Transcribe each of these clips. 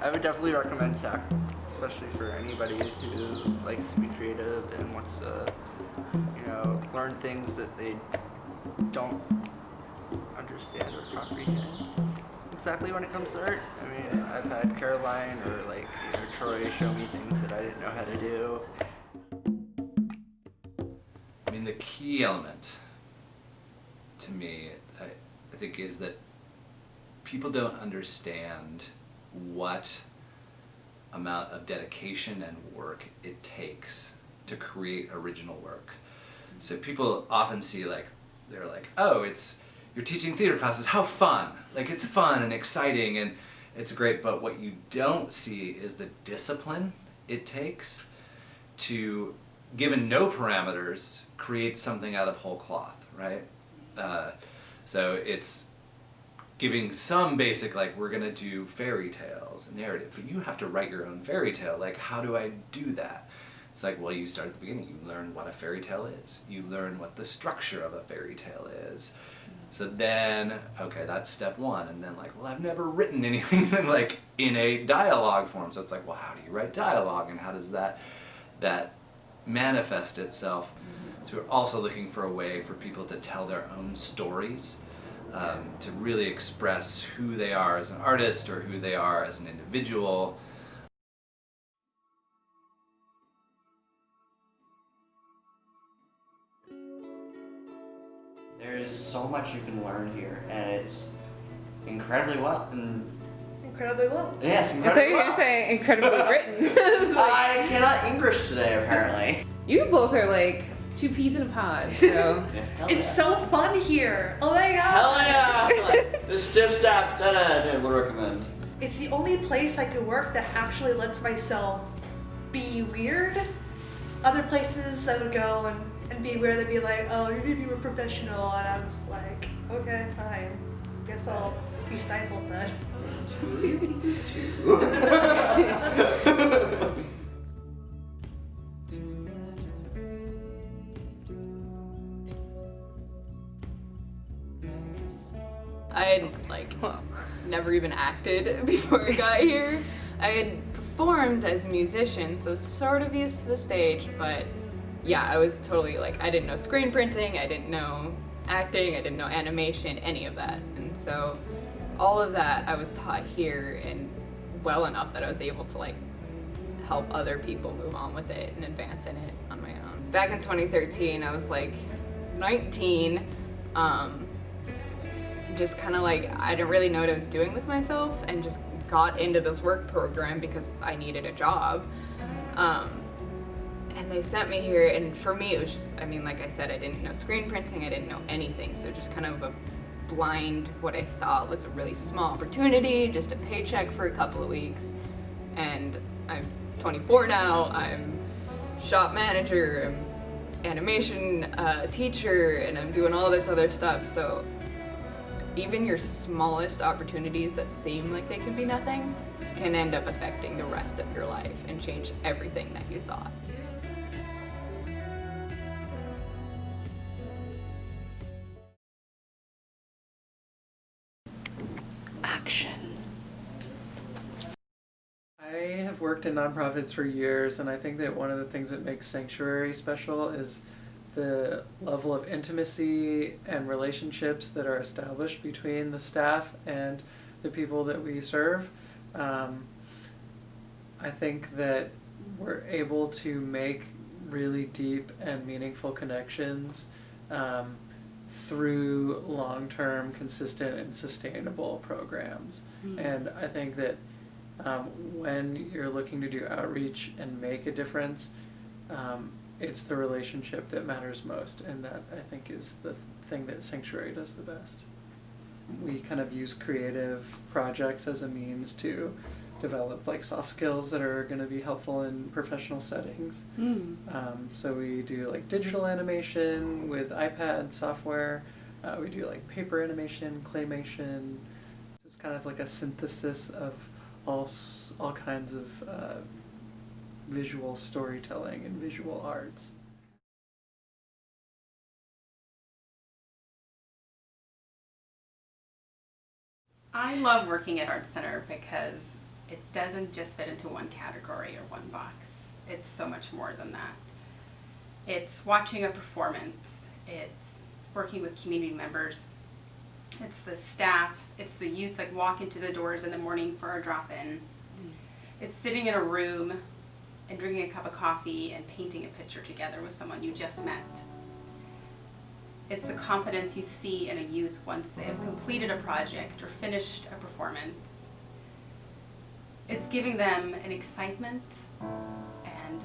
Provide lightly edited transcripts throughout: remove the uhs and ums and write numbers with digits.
I would definitely recommend SAC, especially for anybody who likes to be creative and wants to, learn things that they don't understand or comprehend exactly when it comes to art. I mean, I've had Caroline or Troy show me things that I didn't know how to do. I mean, the key element to me, I think, is that people don't understand what amount of dedication and work it takes to create original work. So people often see they're like, oh, you're teaching theater classes, how fun! Like, it's fun and exciting and it's great, but what you don't see is the discipline it takes to, given no parameters, create something out of whole cloth, right? So it's giving some basic, we're gonna do fairy tales, a narrative, but you have to write your own fairy tale. How do I do that? It's well, you start at the beginning, you learn what a fairy tale is. You learn what the structure of a fairy tale is. So then, okay, that's step one, and then well, I've never written anything in a dialogue form, so it's well, how do you write dialogue, and how does that manifest itself? So we're also looking for a way for people to tell their own stories, to really express who they are as an artist or who they are as an individual. There is so much you can learn here, and it's incredibly well. Incredibly well. Yes, I incredibly thought you were well. going to say incredibly written. I cannot English today, apparently. You both are two peas in a pod, so. Yeah, It's so fun here. Oh my god. Hell yeah! The stiff step, I would recommend. It's the only place I could work that actually lets myself be weird. Other places I would go and be weird, they'd be like, oh, you need to be more professional, and I'm just like, okay, fine. Guess I'll be stifled then. I had never even acted before I got here. I had performed as a musician, so sort of used to the stage, but yeah, I was totally I didn't know screen printing, I didn't know acting, I didn't know animation, any of that. And so all of that I was taught here, and well enough that I was able to help other people move on with it and advance in it on my own. Back in 2013, I was 19, just kind of I didn't really know what I was doing with myself, and just got into this work program because I needed a job. And they sent me here, and for me it was just, like I said, I didn't know screen printing, I didn't know anything, so just kind of a blind, what I thought was a really small opportunity, just a paycheck for a couple of weeks. And I'm 24 now, I'm shop manager, I'm animation teacher, and I'm doing all this other stuff, so even your smallest opportunities that seem like they could be nothing can end up affecting the rest of your life and change everything that you thought. Action. I have worked in nonprofits for years, and I think that one of the things that makes Sanctuary special is the level of intimacy and relationships that are established between the staff and the people that we serve. I think that we're able to make really deep and meaningful connections through long-term, consistent, and sustainable programs. And I think that when you're looking to do outreach and make a difference, it's the relationship that matters most, and that I think is the thing that Sanctuary does the best. We kind of use creative projects as a means to develop soft skills that are going to be helpful in professional settings. So we do digital animation with iPad software. We do paper animation, claymation. It's kind of a synthesis of all kinds of visual storytelling and visual arts. I love working at Art Center because it doesn't just fit into one category or one box. It's so much more than that. It's watching a performance, it's working with community members, it's the staff, it's the youth that walk into the doors in the morning for our drop-in. It's sitting in a room and drinking a cup of coffee and painting a picture together with someone you just met. It's the confidence you see in a youth once they have completed a project or finished a performance. It's giving them an excitement and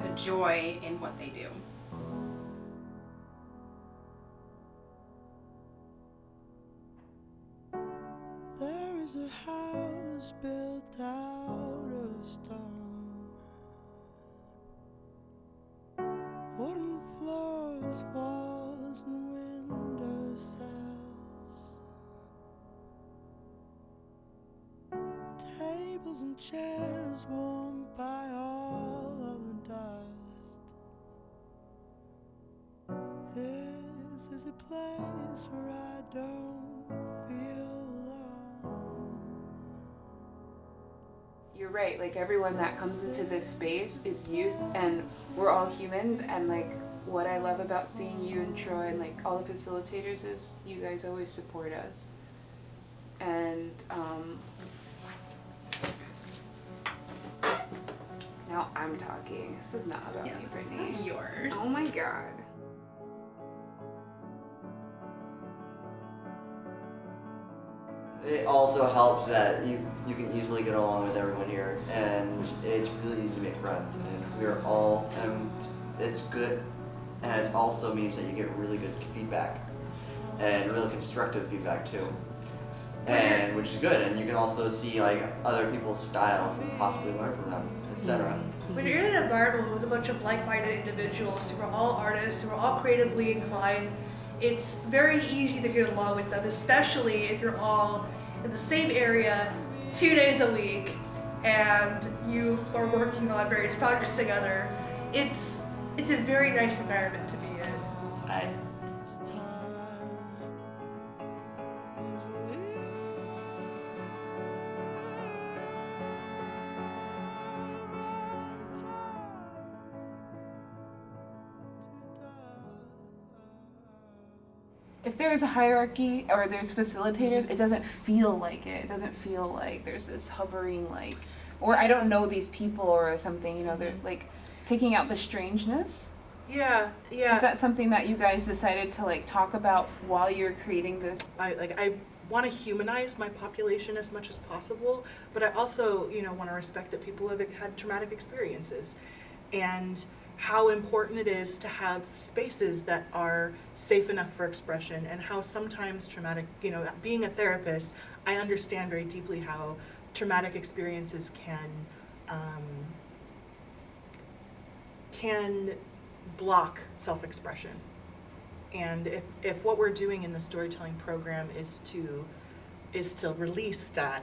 a joy in what they do. There is a house built out of stone, wooden floors, walls and window sills, tables and chairs warmed by all of the dust. This is a place where I don't feel alone. You're right, like everyone that comes into this space is youth, and we're all humans, and like what I love about seeing you and Troy and like all the facilitators is you guys always support us. And now I'm talking. This is not about me, Brittany. Yours. Oh my god. It also helps that you can easily get along with everyone here, and it's really easy to make friends. And we're all, and it's good, and it also means that you get really good feedback, and really constructive feedback too, and which is good. And you can also see like other people's styles and possibly learn from them, etc. When you're in an environment with a bunch of like-minded individuals who are all artists, who are all creatively inclined, it's very easy to get along with them, especially if you're all in the same area 2 days a week and you are working on various projects together. It's a very nice environment to be in. It's time to live. If there's a hierarchy or there's facilitators, it doesn't feel like it. It doesn't feel like there's this hovering like, or I don't know these people or something, you know, they're like taking out the strangeness. Yeah. Is that something that you guys decided to like talk about while you're creating this? I want to humanize my population as much as possible, but I also, want to respect that people have had traumatic experiences, and how important it is to have spaces that are safe enough for expression, and how sometimes traumatic, being a therapist, I understand very deeply how traumatic experiences can block self-expression. And if what we're doing in the storytelling program is to release that,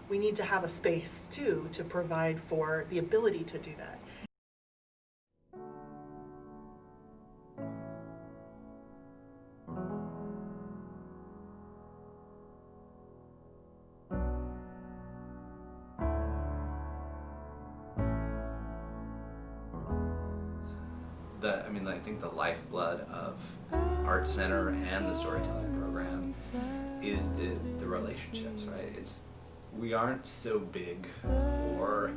we need to have a space too to provide for the ability to do that. I think the lifeblood of Art Center and the storytelling program is the relationships, right? We aren't so big or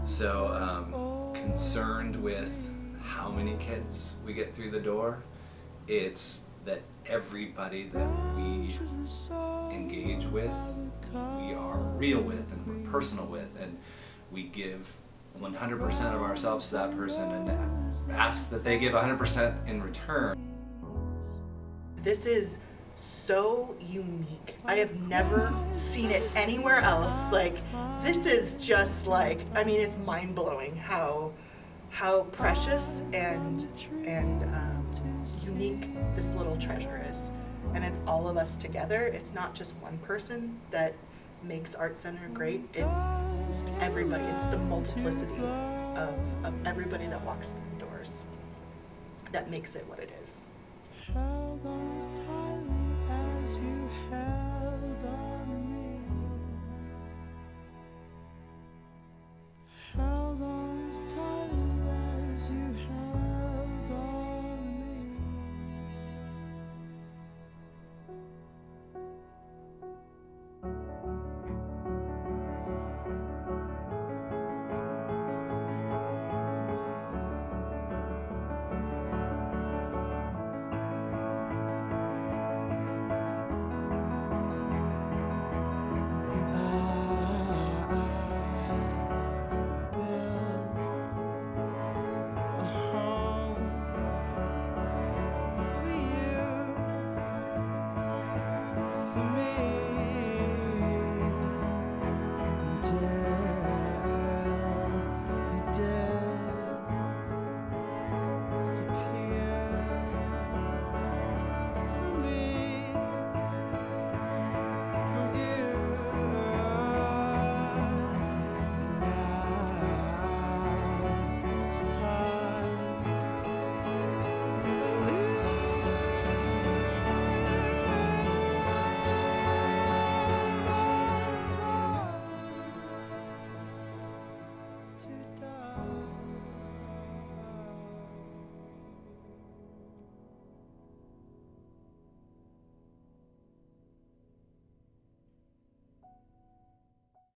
so concerned with how many kids we get through the door. It's that everybody that we engage with, we are real with and we're personal with, and we give 100% of ourselves to that person and ask that they give 100% in return. This is so unique. I have never seen it anywhere else. This is just it's mind-blowing how precious and unique this little treasure is. And it's all of us together. It's not just one person that makes Art Center great. It's everybody. It's the multiplicity of everybody that walks through the doors that makes it what it is. Held on as tightly as you have.